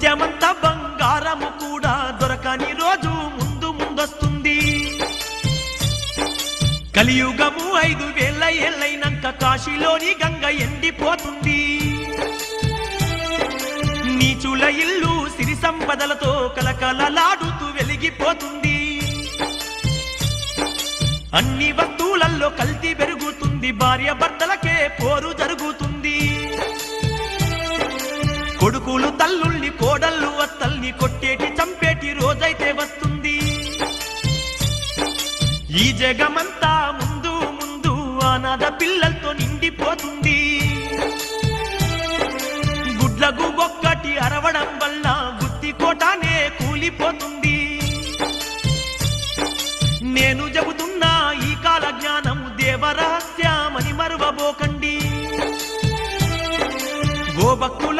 ముత్యమంత బంగారము కూడా దొరకని రోజు ముందు ముందొస్తుంది. కలియుగము 5000 ఏళ్ళైనాక కాశీలోని గంగ ఎండిపోతుంది. నీచుల ఇల్లు సిరి సంపదలతో కలకలలాడుతూ వెలిగిపోతుంది. అన్ని వస్తువులలో కల్తీ పెరుగుతుంది. భార్య భర్తలకే పోరు జరుగుతుంది. కొడుకులు తల్లుల్ని కోడళ్ళు అత్తల్ని కొట్టేటి చంపేటి రోజైతే వస్తుంది. ఈ జగమంతా ముందు ముందు అనాథ పిల్లలతో నిండిపోతుంది. గుడ్లకు ఒక్కటి అరవడం వల్ల గుత్తి కోటానే కూలిపోతుంది. నేను చెబుతున్నా ఈ కాల జ్ఞానము దేవరహస్యమని మరువబోకండి. గోభక్తుల